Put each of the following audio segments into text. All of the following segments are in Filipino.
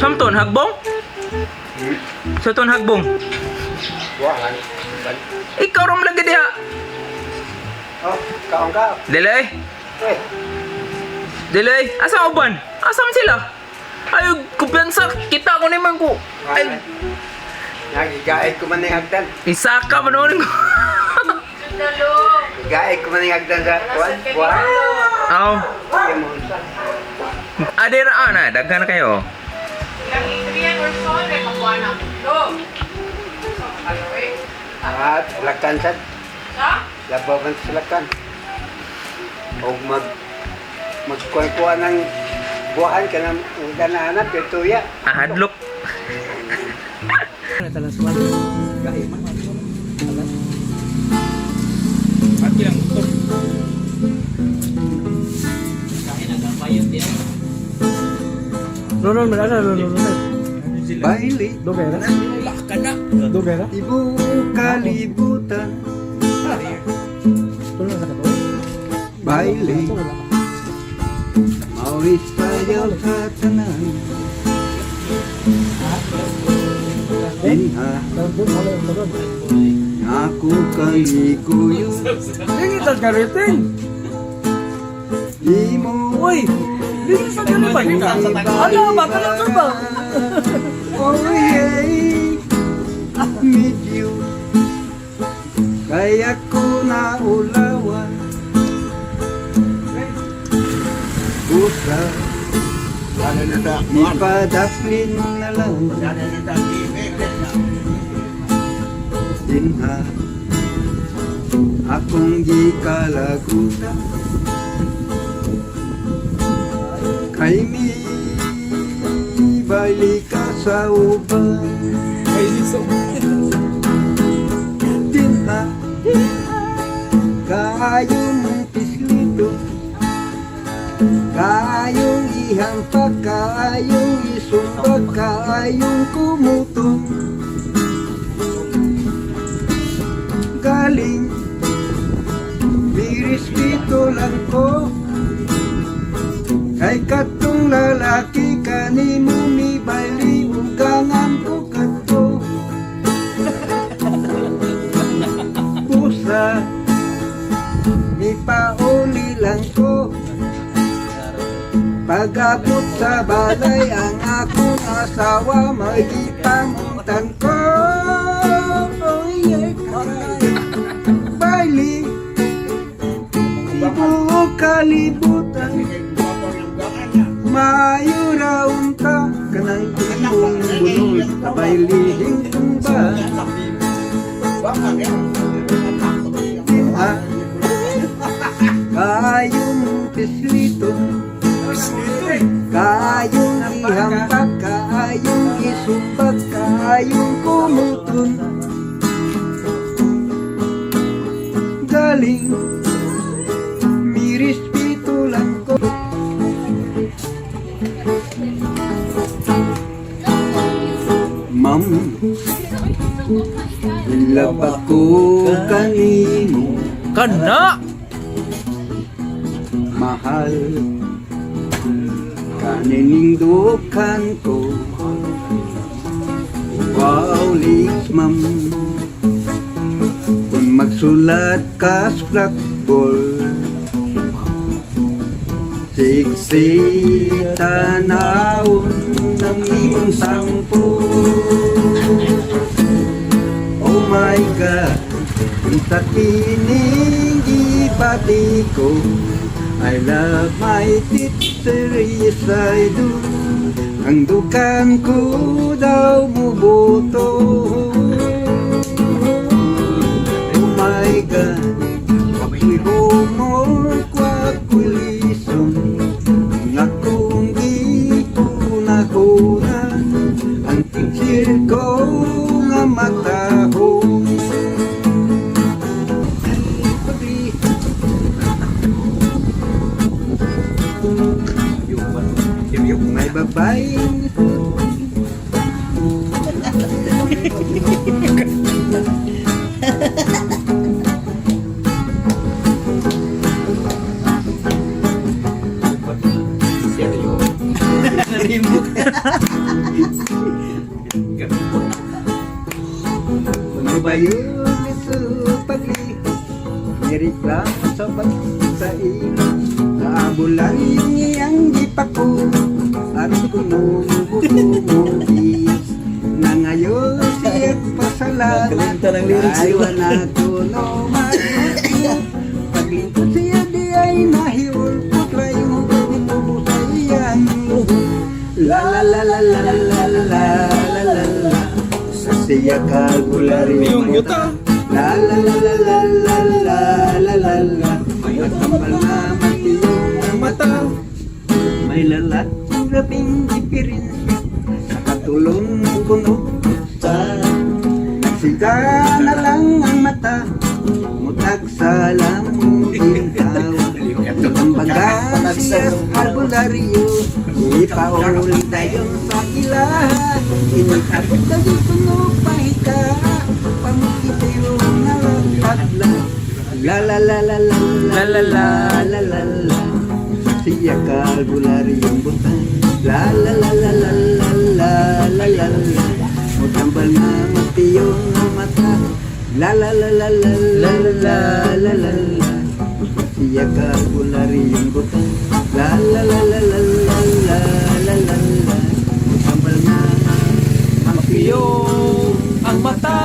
Samton hagbong? Samton hagbong. Buangan. Ikaw ram lagi dia. Oh, kaong ka. Delay. Eh, Delay. Asa uban? Asam sila? Ay, kumpiyansa. Kita ko naman ko. Ay, nagigaid ko man ng hagdan. isa ka manoon ko. Gaid ko man ng hagdan sa kuwan. Buwan. Aw. Sige mo. Adira ana, daghan na kayo. Ilang Adrian or Sol, may kapuha na. Go! So, ano eh? At lakan sad. Sa? Labawan sa lakan. O magkuha ng buwan ka ng ganahanap, petuya. Ahadlok. Ronald, mana Ronald? Baili. Dogera. Dogera. Ibu kalibutan. Baili. Mawis sayaw sa tanan. Dinha. Aku kalikuyo. Ini tas kariting. Imo. Woi, ini sa ganun ba? Ano ba? Kalang ba? Oh yeah, meet you. Kaya ko na ulawan. Pusa, ipadaplin na lang. Dinha, akong gikalagutan. Kay mi balik ka sa uban. Dinha, kayong pislito, kayong ihampak, kayong isumbag, kayong kumutong. Galing, birispito lang ko. Kay katong lalaki kanimo mi bali ugangan ko kato. Pusa mi pauli lang ko. Pag-abot sa balay ang akong asawa magipamutan ko. Oh yeah, bali ibu kalibutan. Maayo raon ka, kanang tumong bunol, abay lihing tumba. Dinha, kayong pislito, kayong ihampak, kayong isumbag, kayong kumutun. Galing, mirispito lang ko. Ma'am, ilabak ko kanimo. Kana. Mahal, kaniningdukan ko. Wow, liks ma'am. Kung magsulat ka sa blackboard, siksi tanawon ng iyong sampo. Oh my God, sa kining ipati ko, I love my titseries I do. Ang dukan ko daw muboto. Oh my God, wako'y humor, wako'y lison. Ang akong gikunakunan, ang Dahil ko nga matahong yung may babaeng ano ba yun sa pagli nireklamo sa sa ilo naabulan yung iyang gipako aron ko numubukumubis na ngayon siya't pasalamat ayaw na ko no magbuto paglingkod siya di ay nahiulpot layong bubuto sa iyang la la la la la la la la la la la sa siya kalbulari yung yuta la la la la la la la la la la matambal na matiyong ang mata may lalaking labing diferensya nakatulong kuno sa nagsika na lang ang mata mutag sa lamong gintawa Kumbaga siya albularyo ipauli tayo sa ilaha inikabot na dito pahika pamukit yung nalagpagla la la la la la la la la la la la siya kalbularyo butang la la la la la la la la la la mutambal na matiyong mata la la la la la la la la la la siya kalbulari yung butang la la la la la la la la la la sambal na Mapiyo ang mata.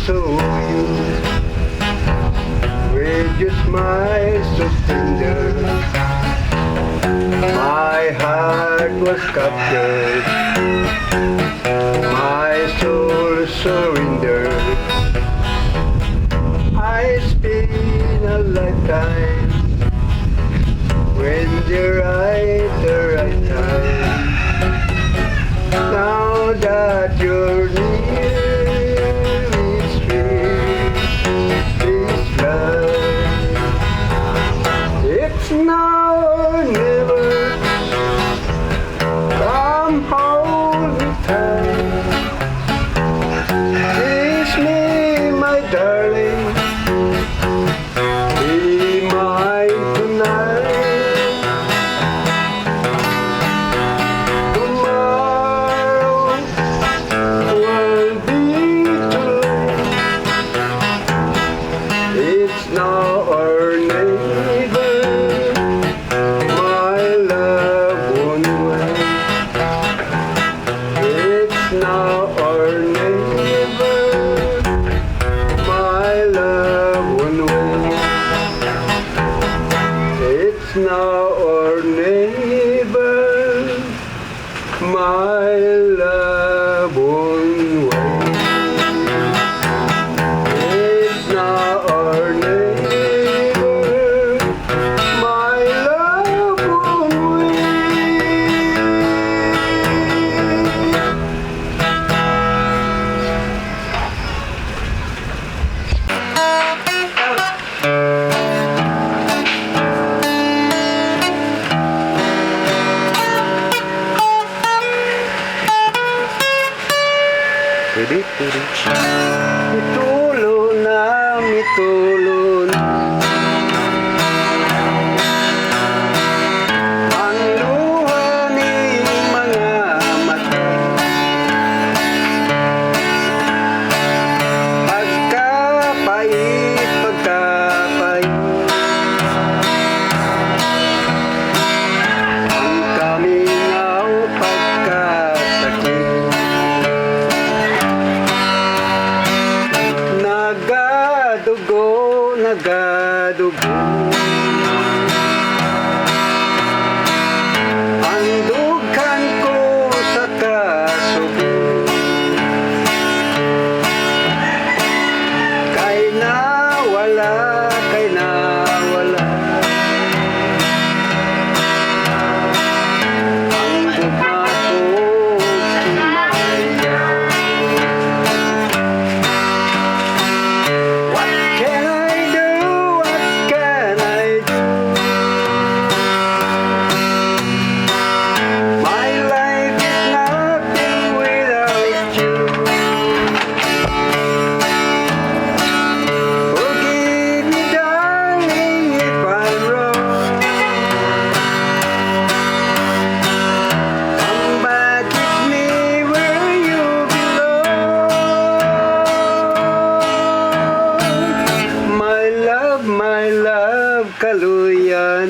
saw you with your smile so tender. My heart was captured, my soul surrendered. I spent a lifetime when you're right, the right time. Now that you're near, it's sweet, it's love. It's now or never. Come hold me tight. Kiss me, my darling. Be mine tonight. Tomorrow won't be too late. It's now or never. My love won't wait. It's now or never. My love won't wait. It's now or never. My love won't wait. It's now or never. My love won't wait. Mitulo na, mitulo na ang luha ni mga mata. Pagkapait, pagkapait ang kamingaw pagkasakit. Nagadugo, nagadugo ang dughan ko sa kasubo. Kay nawala, kay nawala ang gugma ko sumaya. What can I do? What can I do? My life is nothing without you. Forgive me, darling, if I'm wrong. Come back with me where you belong. My love, kaluyan.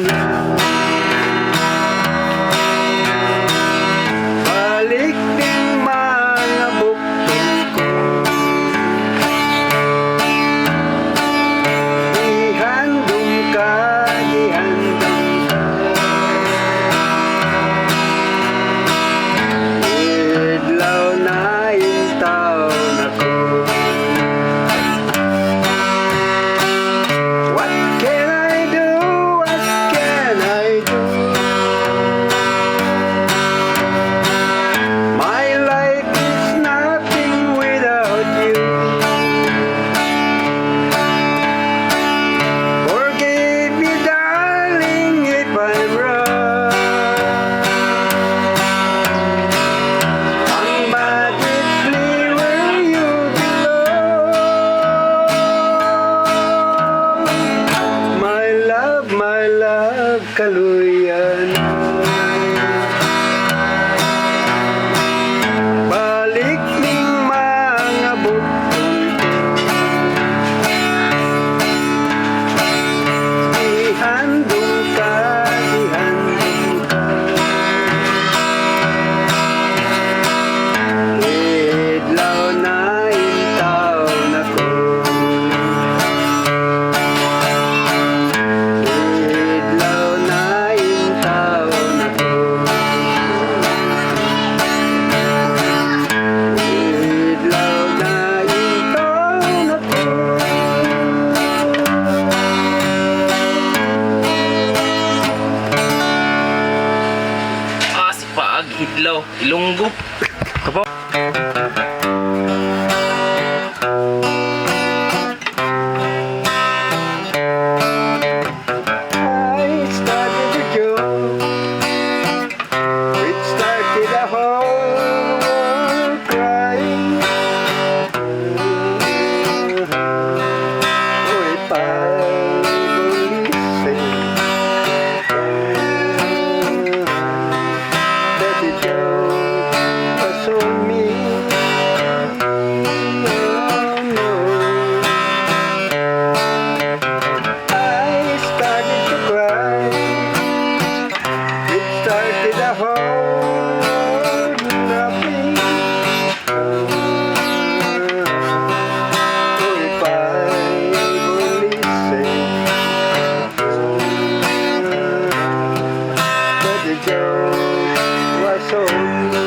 Balik din mga buktong ko. Ihandong ka, ihandong ka. Idlaw na intaon ako. What can I do? What can I do? My life is nothing without you. Forgive me, darling, if I'm wrong. Come back with me where you belong. My love, kaluyan. Balik ning mga buktong ihandong ka, ihandong ka. Idlaw na intaon ako. oh. Kapaw. I started a joke which started a whole world crying. Oh, if I only say that the joke was on me. Oh, no. I started to cry. It started a whole world nothing. Oh, if I only say that the joke was on me.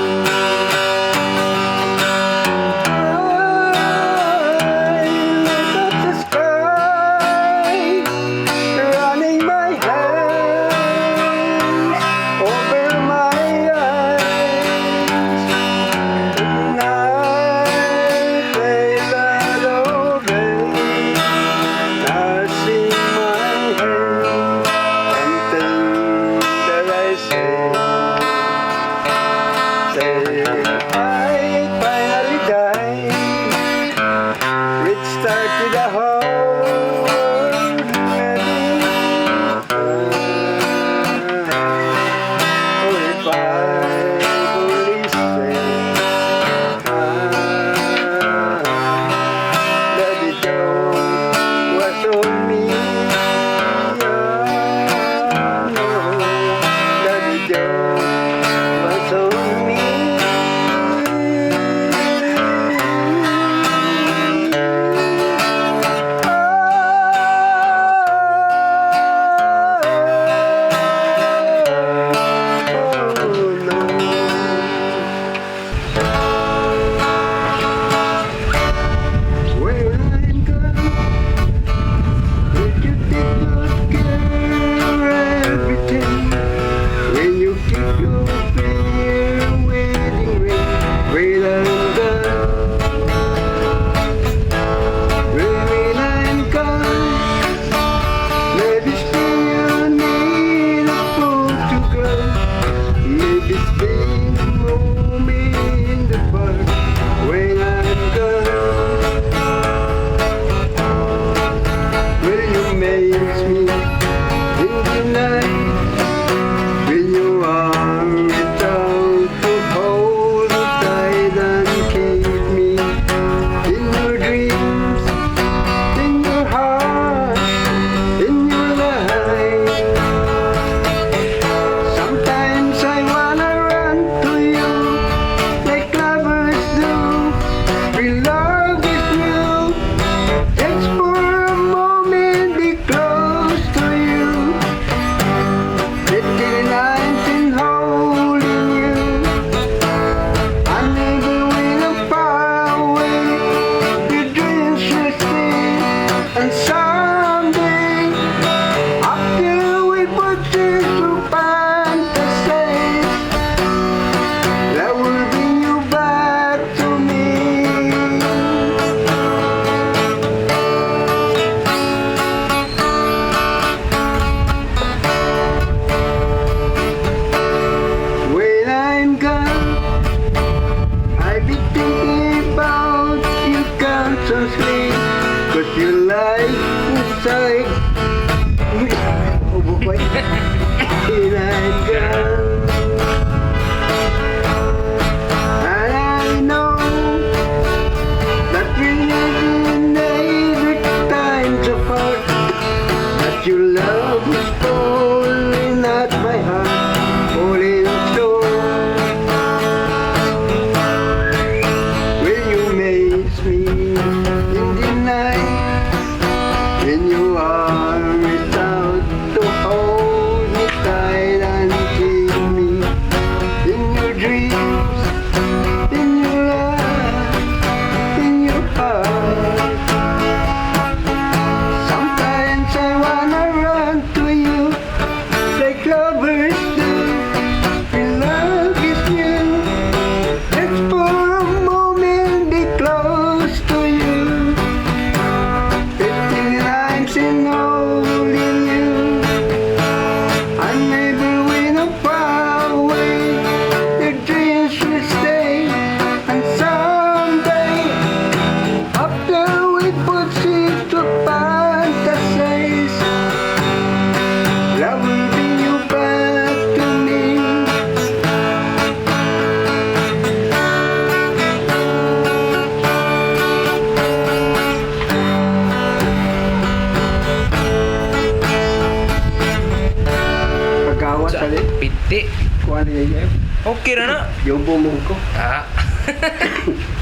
Di, Kuha niya yun. okay na na. Yung bumong ko. Ah.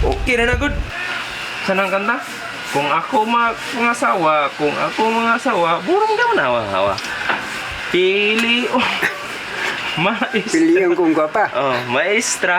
Okay na na, good. Saan ang kanta? Kung ako mangasawa, burong daw na hawa. Pili, oh. Maestra. Pilihan kong gwapa. Oh, maestra.